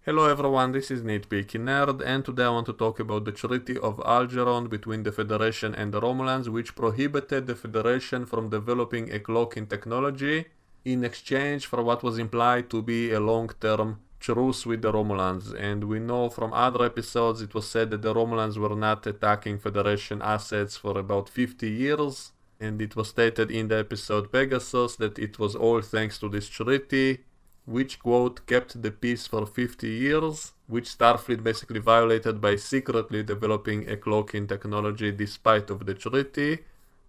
Hello everyone, this is Nitpicking Nerd, and today I want to talk about the Treaty of Algeron between the Federation and the Romulans, which prohibited the Federation from developing a cloaking technology in exchange for what was implied to be a long-term truce with the Romulans. And we know from other episodes it was said that the Romulans were not attacking Federation assets for about 50 years, and it was stated in the episode Pegasus that it was all thanks to this treaty, which, quote, kept the peace for 50 years, which Starfleet basically violated by secretly developing a cloaking technology despite of the treaty.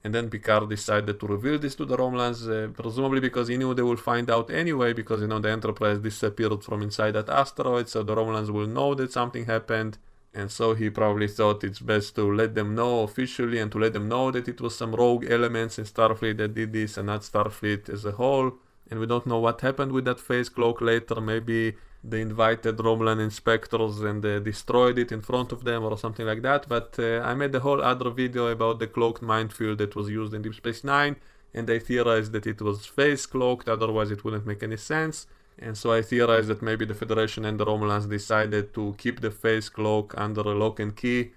And then Picard decided to reveal this to the Romulans, presumably because he knew they will find out anyway, because, the Enterprise disappeared from inside that asteroid, so the Romulans will know that something happened. And so he probably thought it's best to let them know officially and to let them know that it was some rogue elements in Starfleet that did this and not Starfleet as a whole. And we don't know what happened with that phase cloak later. Maybe they invited Romulan inspectors and destroyed it in front of them or something like that. But I made a whole other video about the cloaked minefield that was used in Deep Space Nine, and I theorized that it was phase cloaked, otherwise it wouldn't make any sense. And so I theorized that maybe the Federation and the Romulans decided to keep the phase cloak under a lock and key,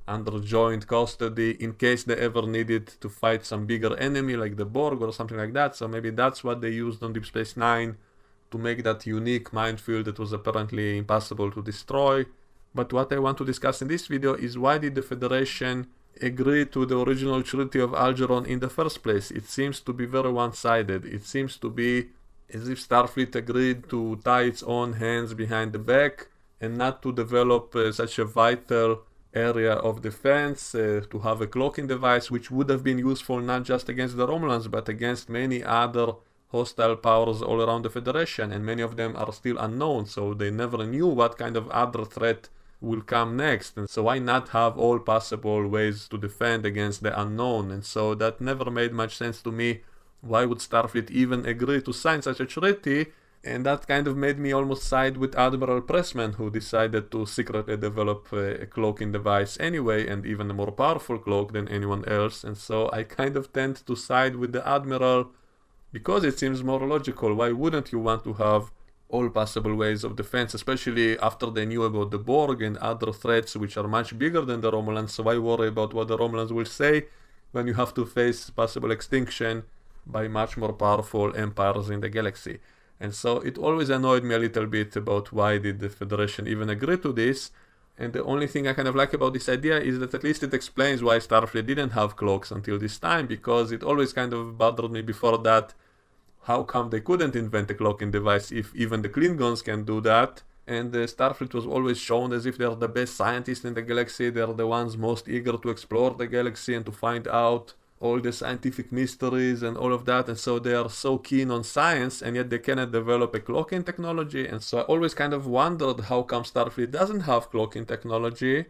under joint custody, in case they ever needed to fight some bigger enemy like the Borg or something like that. So maybe that's what they used on Deep Space Nine to make that unique minefield that was apparently impossible to destroy. But what I want to discuss in this video is why did the Federation agree to the original Treaty of Algeron in the first place? It seems to be very one-sided. It seems to be as if Starfleet agreed to tie its own hands behind the back and not to develop such a vital area of defense, to have a cloaking device which would have been useful not just against the Romulans but against many other hostile powers all around the Federation, and many of them are still unknown, so they never knew what kind of other threat will come next. And so why not have all possible ways to defend against the unknown? And so that never made much sense to me. Why would Starfleet even agree to sign such a treaty? And that kind of made me almost side with Admiral Pressman, who decided to secretly develop a cloaking device anyway, and even a more powerful cloak than anyone else. And so I kind of tend to side with the Admiral because it seems more logical. Why wouldn't you want to have all possible ways of defense, especially after they knew about the Borg and other threats which are much bigger than the Romulans? So why worry about what the Romulans will say when you have to face possible extinction by much more powerful empires in the galaxy? And so it always annoyed me a little bit about why did the Federation even agree to this. And the only thing I kind of like about this idea is that at least it explains why Starfleet didn't have cloaks until this time, because it always kind of bothered me before that. How come they couldn't invent a cloaking device if even the Klingons can do that? And Starfleet was always shown as if they're the best scientists in the galaxy. They're the ones most eager to explore the galaxy and to find out all the scientific mysteries and all of that, and so they are so keen on science, and yet they cannot develop a cloaking technology. And so I always kind of wondered how come Starfleet doesn't have cloaking technology,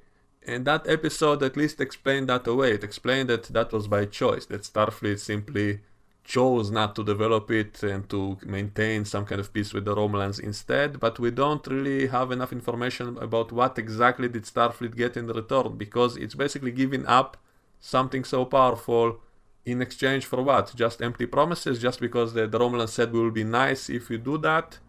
and that episode at least explained that away. It explained that that was by choice, that Starfleet simply chose not to develop it and to maintain some kind of peace with the Romulans instead. But we don't really have enough information about what exactly did Starfleet get in return, because it's basically giving up something so powerful in exchange for what? Just empty promises, just because the Romulans said we will be nice if you do that?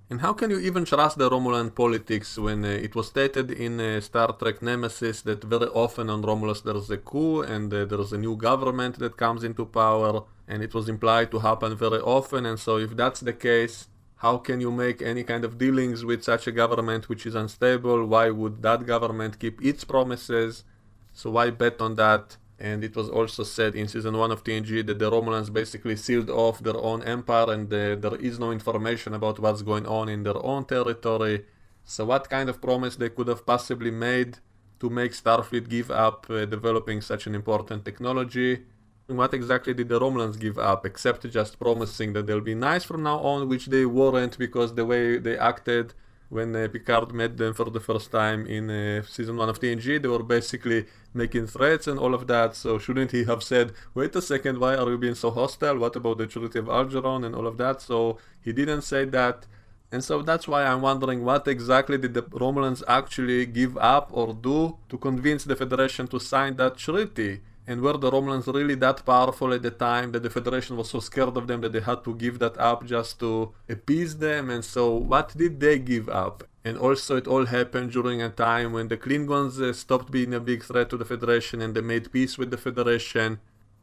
And how can you even trust the Romulan politics when it was stated in Star Trek Nemesis that very often on Romulus there's a coup and there's a new government that comes into power, and it was implied to happen very often. And so if that's the case, how can you make any kind of dealings with such a government which is unstable? Why would that government keep its promises? So why bet on that? And it was also said in season 1 of TNG that the Romulans basically sealed off their own empire, and there is no information about what's going on in their own territory. So what kind of promise they could have possibly made to make Starfleet give up developing such an important technology? And what exactly did the Romulans give up, except just promising that they'll be nice from now on, which they weren't, because the way they acted when Picard met them for the first time in season 1 of TNG, they were basically making threats and all of that. So shouldn't he have said, wait a second, why are you being so hostile? What about the Treaty of Algeron and all of that? So he didn't say that. And so that's why I'm wondering, what exactly did the Romulans actually give up or do to convince the Federation to sign that treaty? And were the Romulans really that powerful at the time that the Federation was so scared of them that they had to give that up just to appease them? And so what did they give up? And also it all happened during a time when the Klingons stopped being a big threat to the Federation and they made peace with the Federation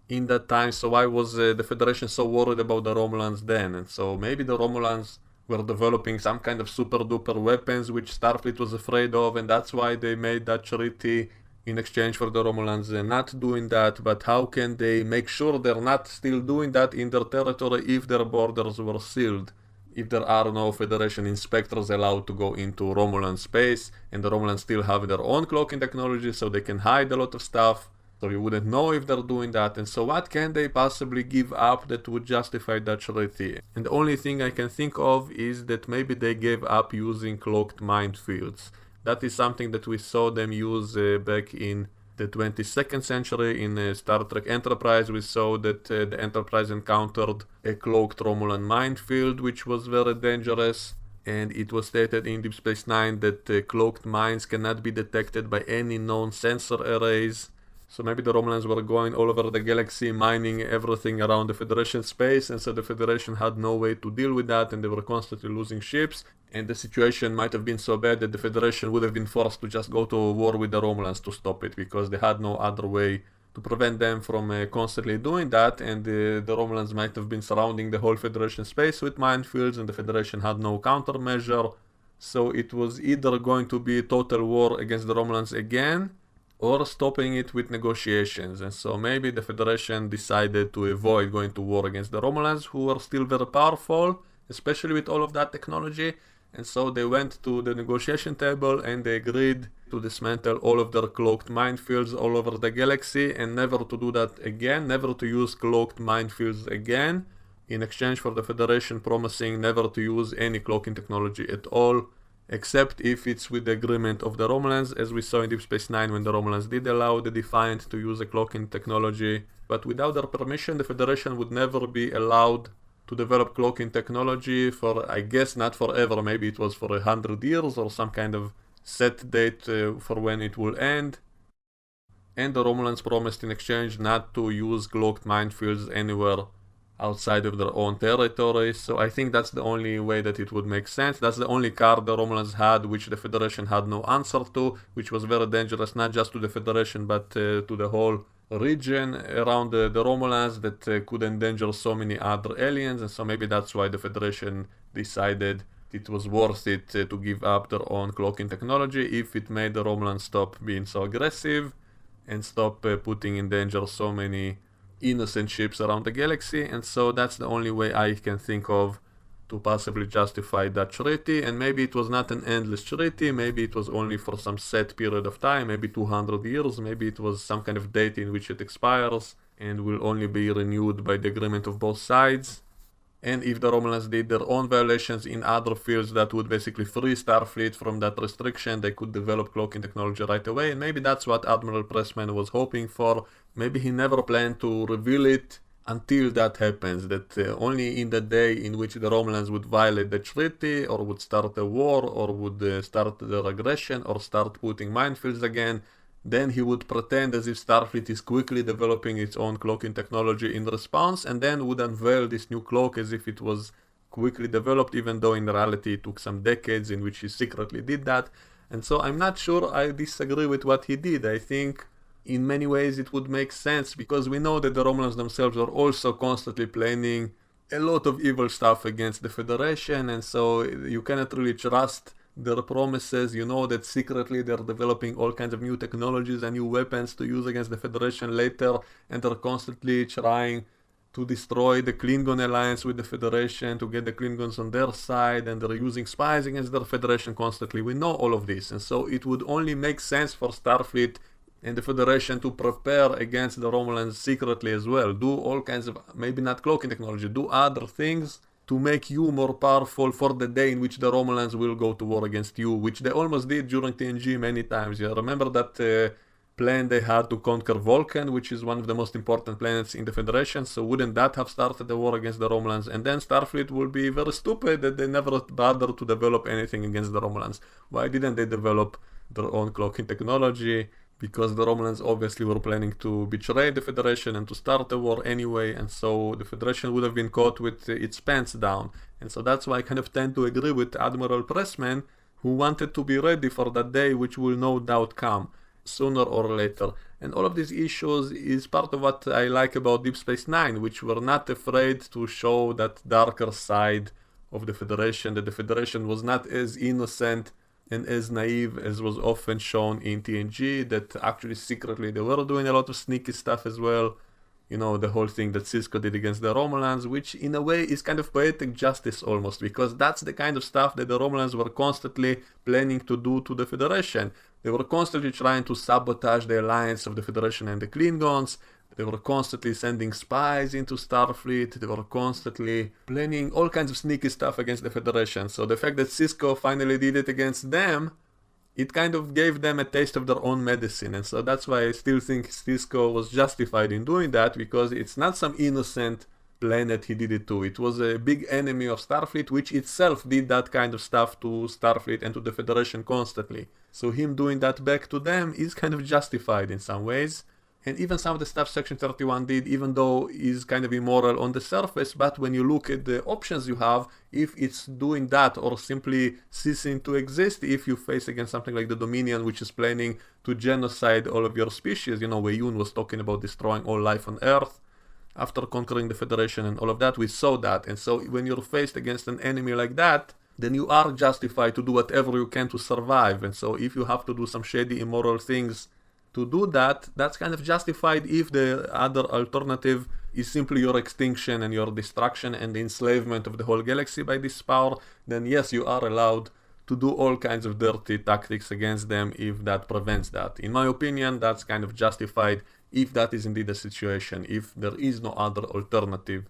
in that time. So why was the Federation so worried about the Romulans then? And so maybe the Romulans were developing some kind of super duper weapons which Starfleet was afraid of, and that's why they made that treaty in exchange for the Romulans not doing that. But how can they make sure they're not still doing that in their territory if their borders were sealed? If there are no Federation inspectors allowed to go into Romulan space, and the Romulans still have their own cloaking technology so they can hide a lot of stuff, so you wouldn't know if they're doing that. And so what can they possibly give up that would justify that treaty? And the only thing I can think of is that maybe they gave up using cloaked minefields. That is something that we saw them use back in the 22nd century in Star Trek Enterprise. We saw that the Enterprise encountered a cloaked Romulan minefield which was very dangerous, and it was stated in Deep Space Nine that cloaked mines cannot be detected by any known sensor arrays. So maybe the Romulans were going all over the galaxy mining everything around the Federation space, and so the Federation had no way to deal with that, and they were constantly losing ships, and the situation might have been so bad that the Federation would have been forced to just go to war with the Romulans to stop it, because they had no other way to prevent them from constantly doing that. And the Romulans might have been surrounding the whole Federation space with minefields, and the Federation had no countermeasure. So it was either going to be a total war against the Romulans again, or stopping it with negotiations. And so maybe the Federation decided to avoid going to war against the Romulans, who were still very powerful, especially with all of that technology. And so they went to the negotiation table and they agreed to dismantle all of their cloaked minefields all over the galaxy, and never to do that again, never to use cloaked minefields again, in exchange for the Federation promising never to use any cloaking technology at all, except if it's with the agreement of the Romulans, as we saw in Deep Space Nine when the Romulans did allow the Defiant to use a cloaking technology. But without their permission, the Federation would never be allowed to develop cloaking technology for, I guess, not forever. Maybe it was for 100 years or some kind of set date for when it will end. And the Romulans promised in exchange not to use cloaked minefields anywhere outside of their own territory. So I think that's the only way that it would make sense. That's the only card the Romulans had which the Federation had no answer to, which was very dangerous not just to the Federation but to the whole region around the Romulans, that could endanger so many other aliens. And so maybe that's why the Federation decided it was worth it to give up their own cloaking technology if it made the Romulans stop being so aggressive and stop putting in danger so many innocent ships around the galaxy. And so that's the only way I can think of to possibly justify that treaty. And maybe it was not an endless treaty, maybe it was only for some set period of time, maybe 200 years, maybe it was some kind of date in which it expires and will only be renewed by the agreement of both sides. And if the Romulans did their own violations in other fields, that would basically free Starfleet from that restriction. They could develop cloaking technology right away, and maybe that's what Admiral Pressman was hoping for. Maybe he never planned to reveal it until that happens, that only in the day in which the Romulans would violate the treaty, or would start a war, or would start their aggression, or start putting minefields again, then he would pretend as if Starfleet is quickly developing its own cloaking technology in response, and then would unveil this new cloak as if it was quickly developed, even though in reality it took some decades in which he secretly did that. And so I'm not sure I disagree with what he did. I think in many ways it would make sense, because we know that the Romulans themselves are also constantly planning a lot of evil stuff against the Federation, and so you cannot really trust their promises. You know that secretly they're developing all kinds of new technologies and new weapons to use against the Federation later, and they're constantly trying to destroy the Klingon alliance with the Federation, to get the Klingons on their side, and they're using spies against the Federation constantly. We know all of this, and so it would only make sense for Starfleet and the Federation to prepare against the Romulans secretly as well. Do all kinds of, maybe not cloaking technology, do other things to make you more powerful for the day in which the Romulans will go to war against you, which they almost did during TNG many times. You remember that plan they had to conquer Vulcan, which is one of the most important planets in the Federation, so wouldn't that have started the war against the Romulans? And then Starfleet will be very stupid that they never bothered to develop anything against the Romulans. Why didn't they develop their own cloaking technology? because the Romulans obviously were planning to betray the Federation and to start a war anyway, and so the Federation would have been caught with its pants down. And so that's why I kind of tend to agree with Admiral Pressman, who wanted to be ready for that day, which will no doubt come sooner or later. And all of these issues is part of what I like about Deep Space Nine, which were not afraid to show that darker side of the Federation, that the Federation was not as innocent and as naive as was often shown in TNG, that actually secretly they were doing a lot of sneaky stuff as well. You know, the whole thing that Sisko did against the Romulans, which in a way is kind of poetic justice almost, because that's the kind of stuff that the Romulans were constantly planning to do to the Federation. They were constantly trying to sabotage the alliance of the Federation and the Klingons. They were constantly sending spies into Starfleet. They were constantly planning all kinds of sneaky stuff against the Federation. So the fact that Sisko finally did it against them, it kind of gave them a taste of their own medicine. And so that's why I still think Sisko was justified in doing that, because it's not some innocent planet he did it to. It was a big enemy of Starfleet, which itself did that kind of stuff to Starfleet and to the Federation constantly. So him doing that back to them is kind of justified in some ways. And even some of the stuff Section 31 did, even though is kind of immoral on the surface, but when you look at the options you have, if it's doing that or simply ceasing to exist, if you face against something like the Dominion, which is planning to genocide all of your species, you know, Wei Yun was talking about destroying all life on Earth after conquering the Federation and all of that, we saw that. And so when you're faced against an enemy like that, then you are justified to do whatever you can to survive. And so if you have to do some shady, immoral things to do that, that's kind of justified. If the other alternative is simply your extinction and your destruction and the enslavement of the whole galaxy by this power, then yes, you are allowed to do all kinds of dirty tactics against them if that prevents that. In my opinion, that's kind of justified if that is indeed the situation, if there is no other alternative.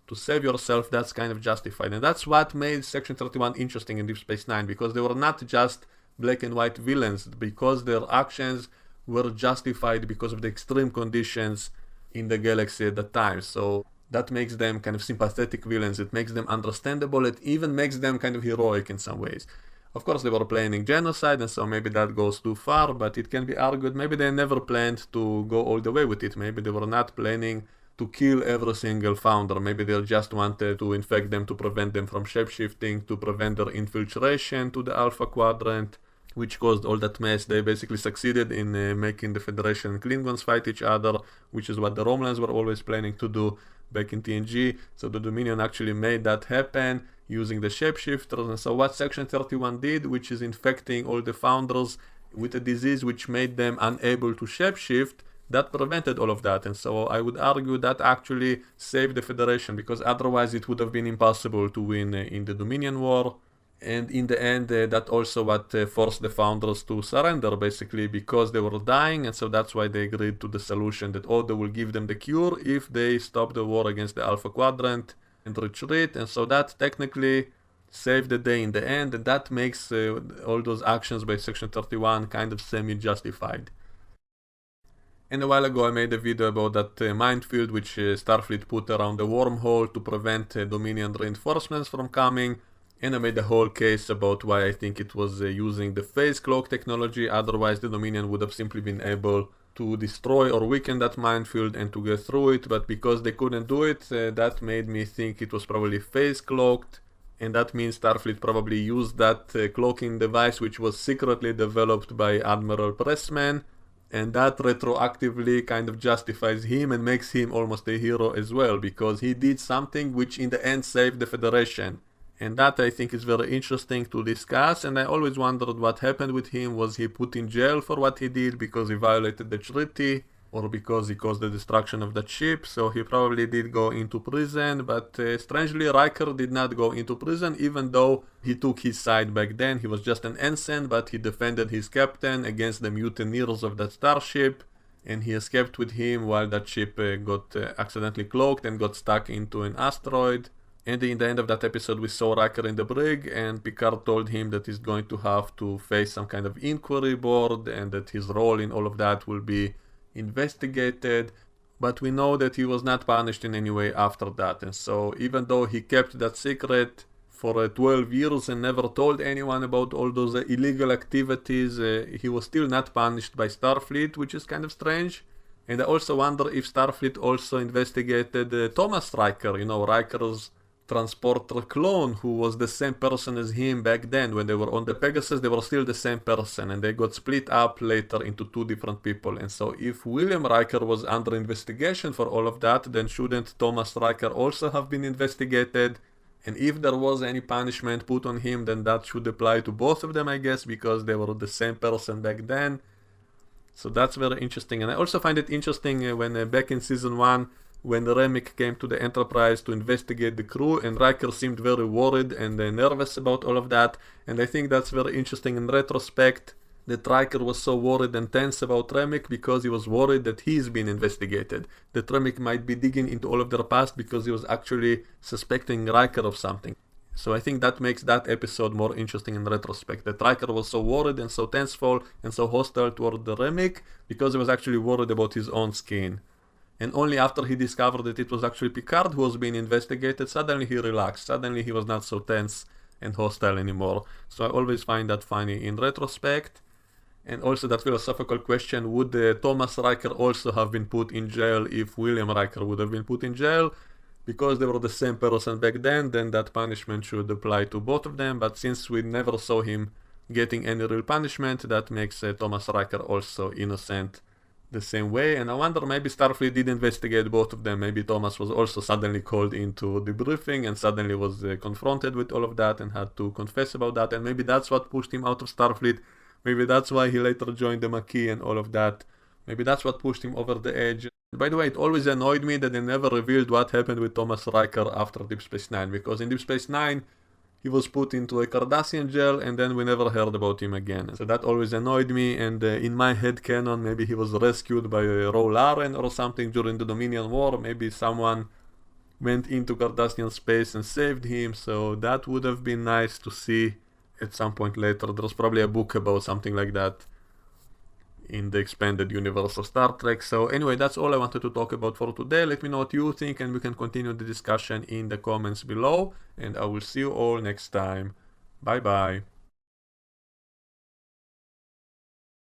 To save yourself, that's kind of justified. And that's what made Section 31 interesting in Deep Space Nine, because they were not just black and white villains, because their actions were justified because of the extreme conditions in the galaxy at the time. So that makes them kind of sympathetic villains, it makes them understandable, it even makes them kind of heroic in some ways. Of course, they were planning genocide, and so maybe that goes too far, but it can be argued maybe they never planned to go all the way with it. Maybe they were not planning to kill every single founder. Maybe they just wanted to infect them to prevent them from shapeshifting, to prevent their infiltration to the Alpha Quadrant, which caused all that mess. They basically succeeded in making the Federation and Klingons fight each other, which is what the Romulans were always planning to do back in TNG. So the Dominion actually made that happen using the shapeshifters. And so what Section 31 did, which is infecting all the founders with a disease which made them unable to shapeshift, that prevented all of that. And so I would argue that actually saved the Federation, because otherwise it would have been impossible to win in the Dominion War. And in the end, that also what forced the founders to surrender, basically, because they were dying. And so that's why they agreed to the solution that, oh, they will give them the cure if they stop the war against the Alpha Quadrant and retreat. And so that technically saved the day in the end. And that makes all those actions by Section 31 kind of semi-justified. And a while ago I made a video about that minefield which Starfleet put around the wormhole to prevent Dominion reinforcements from coming. And I made a whole case about why I think it was using the phase cloak technology. Otherwise the Dominion would have simply been able to destroy or weaken that minefield and to get through it. But because they couldn't do it, that made me think it was probably phase cloaked. And that means Starfleet probably used that cloaking device, which was secretly developed by Admiral Pressman. And that retroactively kind of justifies him and makes him almost a hero as well, because he did something which in the end saved the Federation. And that I think is very interesting to discuss, and I always wondered what happened with him. Was he put in jail for what he did because he violated the treaty, or because he caused the destruction of that ship? So he probably did go into prison, but strangely Riker did not go into prison, even though he took his side back then. He was just an ensign, but he defended his captain against the mutineers of that starship, and he escaped with him while that ship got accidentally cloaked and got stuck into an asteroid. And in the end of that episode we saw Riker in the brig, and Picard told him that he's going to have to face some kind of inquiry board and that his role in all of that will be investigated. But we know that he was not punished in any way after that, and so even though he kept that secret for 12 years and never told anyone about all those illegal activities. He was still not punished by Starfleet, which is kind of strange. And I also wonder if Starfleet also investigated Thomas Riker, you know, Riker's transporter clone, who was the same person as him back then. When they were on the Pegasus, they were still the same person, and they got split up later into two different people. And so if William Riker was under investigation for all of that, then shouldn't Thomas Riker also have been investigated? And if there was any punishment put on him, then that should apply to both of them, I guess, because they were the same person back then. So that's very interesting. And I also find it interesting when back in season 1, when Remick came to the Enterprise to investigate the crew, and Riker seemed very worried and nervous about all of that. And I think that's very interesting in retrospect, that Riker was so worried and tense about Remick because he was worried that he's been investigated. That Remick might be digging into all of their past because he was actually suspecting Riker of something. So I think that makes that episode more interesting in retrospect, that Riker was so worried and so tenseful and so hostile toward the Remick because he was actually worried about his own skin. And only after he discovered that it was actually Picard who was being investigated, suddenly he relaxed. Suddenly he was not so tense and hostile anymore. So I always find that funny in retrospect. And also that philosophical question, would Thomas Riker also have been put in jail if William Riker would have been put in jail? Because they were the same person back then that punishment should apply to both of them. But since we never saw him getting any real punishment, that makes Thomas Riker also innocent the same way. And I wonder, maybe Starfleet did investigate both of them. Maybe Thomas was also suddenly called into the briefing and suddenly was confronted with all of that and had to confess about that. And maybe that's what pushed him out of Starfleet. Maybe that's why he later joined the Maquis and all of that. Maybe that's what pushed him over the edge. By the way, it always annoyed me that they never revealed what happened with Thomas Riker after Deep Space Nine, because in Deep Space Nine he was put into a Cardassian jail and then we never heard about him again. So that always annoyed me, and in my head canon, maybe he was rescued by Romulans or something during the Dominion War. Maybe someone went into Cardassian space and saved him, so that would have been nice to see at some point later. There's probably a book about something like that in the expanded universe of Star Trek. So anyway, that's all I wanted to talk about for today. Let me know what you think and we can continue the discussion in the comments below, and I will see you all next time. Bye bye.